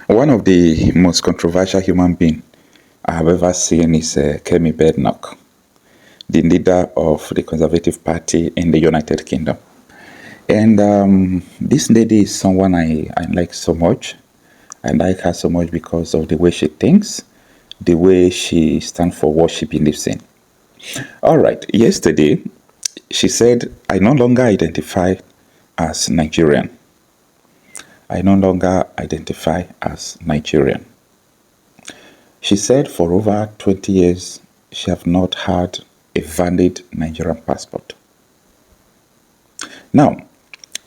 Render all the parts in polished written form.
One of the most controversial human beings I have ever seen is Kemi Badenoch, the leader of the Conservative Party in the United Kingdom. And this lady is someone I like so much. I like her so much because of the way she thinks, the way she stands for what she believes in. All right, yesterday she said, I no longer identify as Nigerian. I no longer identify as Nigerian. She said for over 20 years, she have not had a valid Nigerian passport. Now,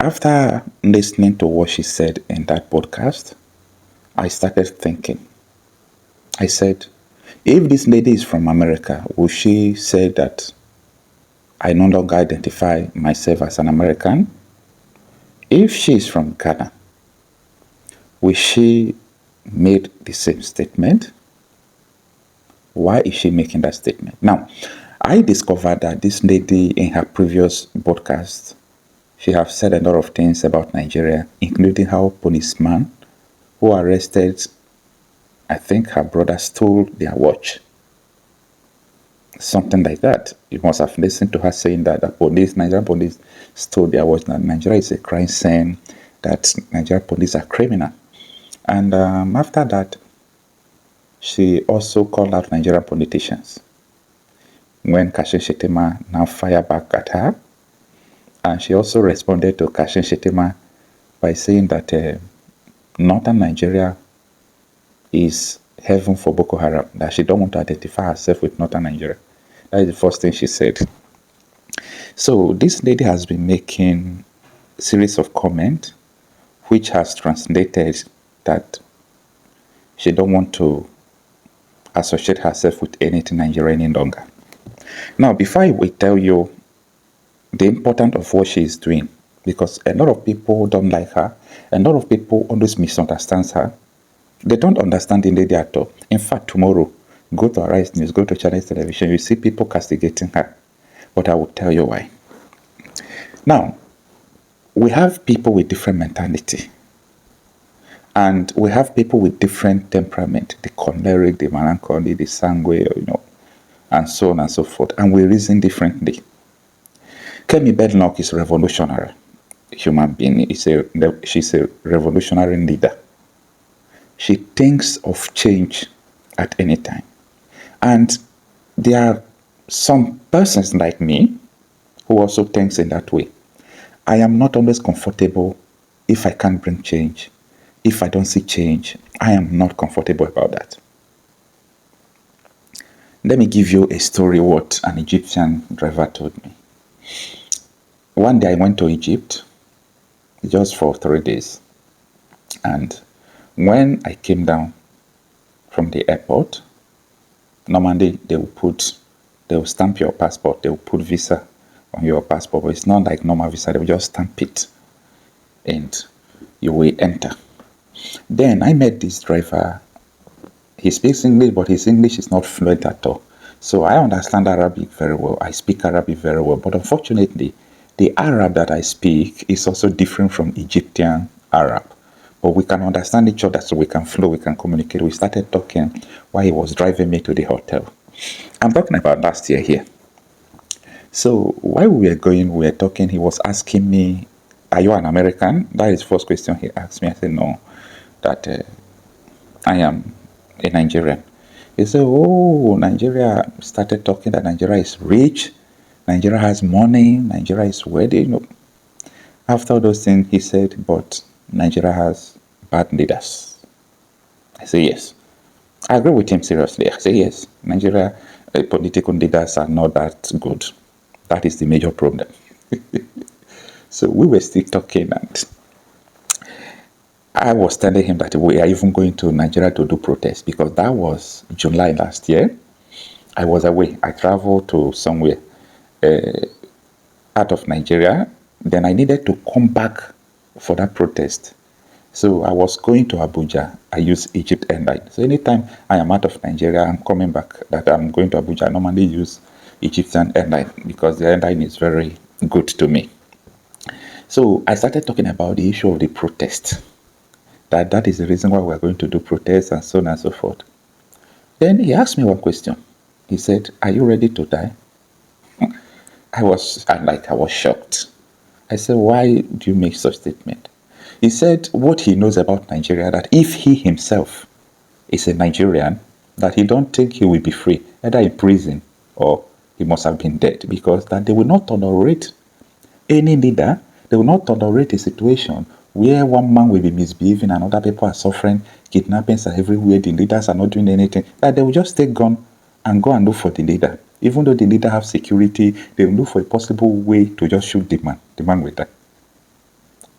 after listening to what she said in that podcast, I started thinking. I said, if this lady is from America, will she say that I no longer identify myself as an American? If she is from Ghana, will she make the same statement? Why is she making that statement? Now, I discovered that this lady in her previous podcast, she have said a lot of things about Nigeria, including how policemen who arrested, I think her brother stole their watch. Something like that. You must have listened to her saying that the Nigerian police stole their watch. That Nigeria is a crime scene, that Nigerian police are criminal. And after that, she also called out Nigerian politicians. When Kashim Shettima now fired back at her, and she also responded to Kashim Shettima by saying that northern Nigeria is heaven for Boko Haram, that she don't want to identify herself with northern Nigeria. That is the first thing she said. So this lady has been making a series of comments which has translated that she don't want to associate herself with anything Nigerian any longer. Now, before I will tell you the importance of what she is doing, because a lot of people don't like her, a lot of people always misunderstand her. They don't understand the lady at all. In fact, tomorrow, go to Arise News, go to Channels Television, you see people castigating her. But I will tell you why. Now, we have people with different mentality. And we have people with different temperament, the choleric, the melancholy, the sanguine, and so on and so forth. And we reason differently. Kemi Badenoch is a revolutionary human being. She's a revolutionary leader. She thinks of change at any time. And there are some persons like me who also thinks in that way. I am not always comfortable if I can't bring change. If I don't see change, I am not comfortable about that. Let me give you a story what an Egyptian driver told me. One day I went to Egypt just for 3 days. And when I came down from the airport, normally they will stamp your passport, they will put visa on your passport, but it's not like normal visa, they will just stamp it and you will enter. Then I met this driver. He speaks English, but his English is not fluent at all. So I understand Arabic very well. I speak Arabic very well. But unfortunately, the Arab that I speak is also different from Egyptian Arab. But we can understand each other, so we can flow, we can communicate. We started talking while he was driving me to the hotel. I'm talking about last year here. So while we were talking, he was asking me, are you an American? That is the first question he asked me. I said, no, that I am a Nigerian. He said, oh, Nigeria started talking that Nigeria is rich, Nigeria has money, Nigeria is wealthy. After all those things, he said, but Nigeria has bad leaders. I say, yes. I agree with him seriously. I say, yes, Nigeria political leaders are not that good. That is the major problem. So we were still talking, and I was telling him that we are even going to Nigeria to do protests, because that was July last year. I was away. I traveled to somewhere out of Nigeria. Then I needed to come back for that protest. So I was going to Abuja. I use Egypt Airline. So anytime I am out of Nigeria, I'm coming back, that I'm going to Abuja, I normally use Egyptian Airline because the airline is very good to me. So I started talking about the issue of the protest. that is the reason why we're going to do protests and so on and so forth. Then he asked me one question. He said, "Are you ready to die?" I was shocked. I said, "Why do you make such statement?" He said what he knows about Nigeria, that if he himself is a Nigerian, that he don't think he will be free, either in prison or he must have been dead, because that they will not tolerate any leader. They will not tolerate a situation where one man will be misbehaving and other people are suffering, kidnappings are everywhere, the leaders are not doing anything, that they will just take gun and go and look for the leader. Even though the leader have security, they will look for a possible way to just shoot the man. The man will die.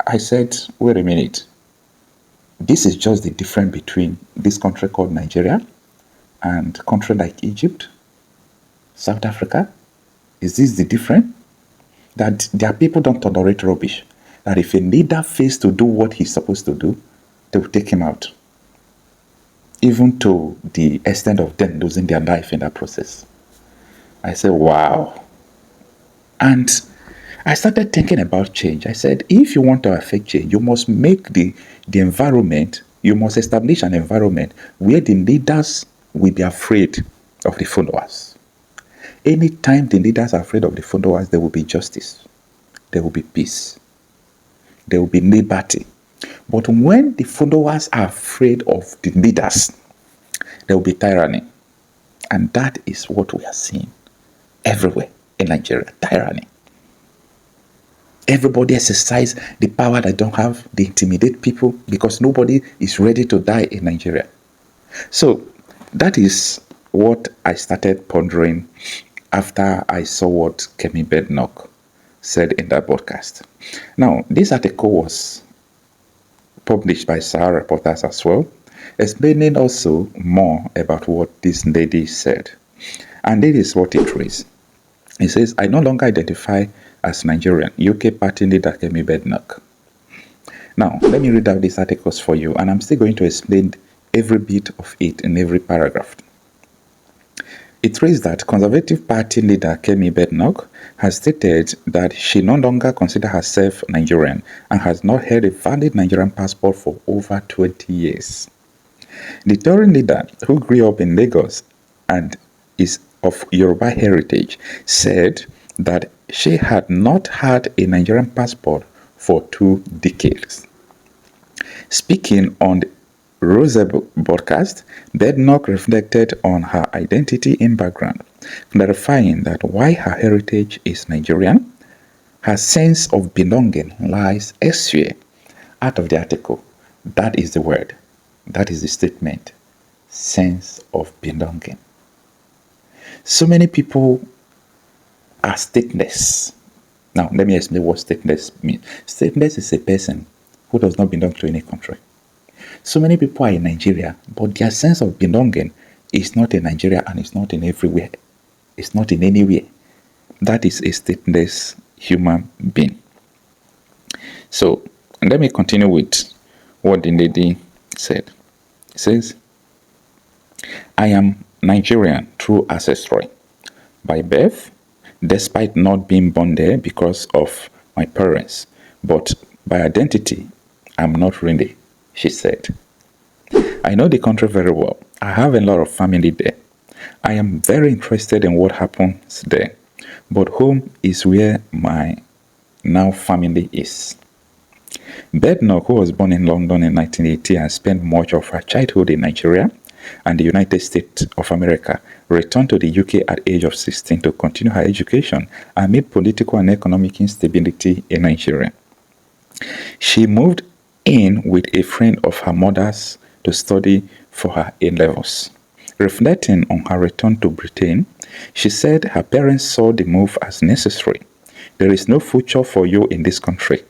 I said, wait a minute. This is just the difference between this country called Nigeria and country like Egypt, South Africa. Is this the difference? That their people don't tolerate rubbish. That if a leader fails to do what he's supposed to do, they will take him out. Even to the extent of them losing their life in that process. I said, wow. And I started thinking about change. I said, if you want to affect change, you must make the environment, you must establish an environment where the leaders will be afraid of the followers. Anytime the leaders are afraid of the followers, there will be justice. There will be peace. There will be liberty. But when the followers are afraid of the leaders, there will be tyranny. And that is what we are seeing everywhere in Nigeria. Tyranny. Everybody exercise the power they don't have. They intimidate people because nobody is ready to die in Nigeria. So that is what I started pondering after I saw what Kemi Badenoch said in that broadcast. Now, this article was published by Sowore reporters as well, explaining also more about what this lady said. And this is what it reads. It says, "I no longer identify as Nigerian, UK party leader Kemi Badenoch." Now, let me read out these articles for you, and I'm still going to explain every bit of it in every paragraph. It reads that Conservative Party leader Kemi Badenoch has stated that she no longer considers herself Nigerian and has not held a valid Nigerian passport for over 20 years. The Tory leader, who grew up in Lagos and is of Yoruba heritage, said that she had not had a Nigerian passport for 2 decades. Speaking on the Rose broadcast, Badenoch reflected on her identity and background, clarifying that while her heritage is Nigerian, her sense of belonging lies elsewhere. Out of the article, that is the word, that is the statement, sense of belonging. So many people are stateless. Now, let me explain what stateless means. Stateless is a person who does not belong to any country. So many people are in Nigeria, but their sense of belonging is not in Nigeria and it's not in everywhere. It's not in anywhere. That is a stateless human being. So, let me continue with what the lady said. It says, "I am Nigerian through ancestry. By birth, despite not being born there because of my parents, but by identity, I'm not really," she said. "I know the country very well. I have a lot of family there. I am very interested in what happens there, but home is where my now family is." Badenoch, who was born in London in 1980 and spent much of her childhood in Nigeria and the United States of America, returned to the UK at the age of 16 to continue her education amid political and economic instability in Nigeria. She moved in with a friend of her mother's to study for her A-levels. Reflecting on her return to Britain, she said her parents saw the move as necessary. "There is no future for you in this country."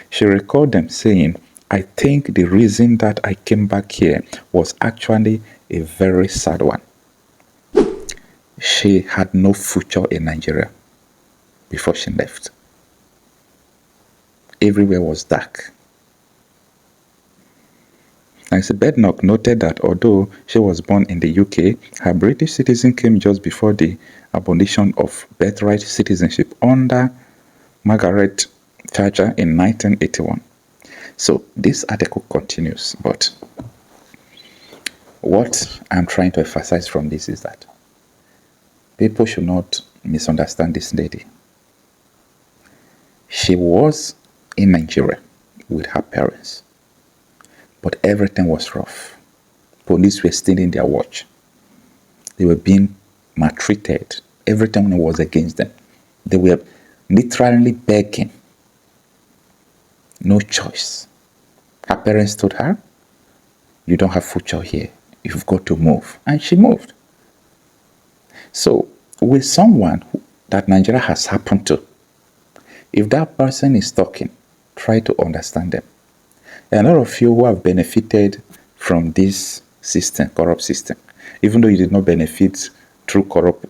She recalled them saying, "I think the reason that I came back here was actually a very sad one." She had no future in Nigeria before she left. Everywhere was dark. Nancy Badenoch noted that although she was born in the UK, her British citizenship came just before the abolition of birthright citizenship under Margaret Thatcher in 1981. So this article continues, but what I'm trying to emphasize from this is that people should not misunderstand this lady. She was in Nigeria with her parents, but everything was rough. Police were stealing their watch. They were being maltreated. Everything was against them. They were literally begging. No choice. Her parents told her, you don't have future here. You've got to move. And she moved. So with someone that Nigeria has happened to, if that person is talking, try to understand them. And a lot of you who have benefited from this system, corrupt system, even though you did not benefit through corrupt,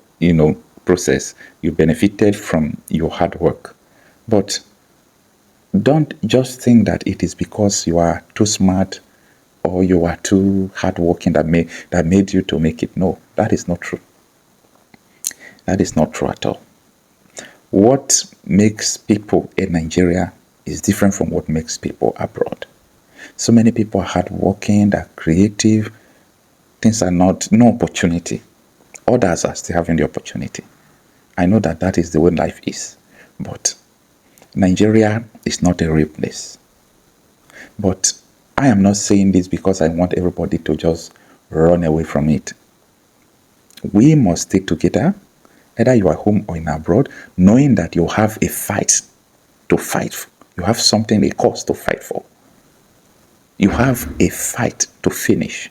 process, you benefited from your hard work. But don't just think that it is because you are too smart or you are too hardworking that made you to make it. No, that is not true. That is not true at all. What makes people in Nigeria is different from what makes people abroad. So many people are hardworking, they're creative. Things are no opportunity. Others are still having the opportunity. I know that is the way life is. But Nigeria is not a real place. But I am not saying this because I want everybody to just run away from it. We must stick together, either you are home or in abroad, knowing that you have a fight to fight. You have something, a cause to fight for. You have a fight to finish.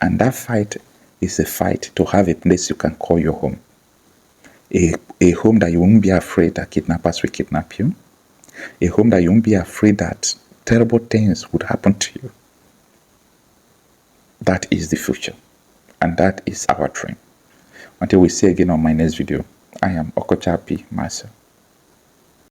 And that fight is a fight to have a place you can call your home. A home that you won't be afraid that kidnappers will kidnap you. A home that you won't be afraid that terrible things would happen to you. That is the future. And that is our dream. Until we see again on my next video, I am Okochapi Marcel.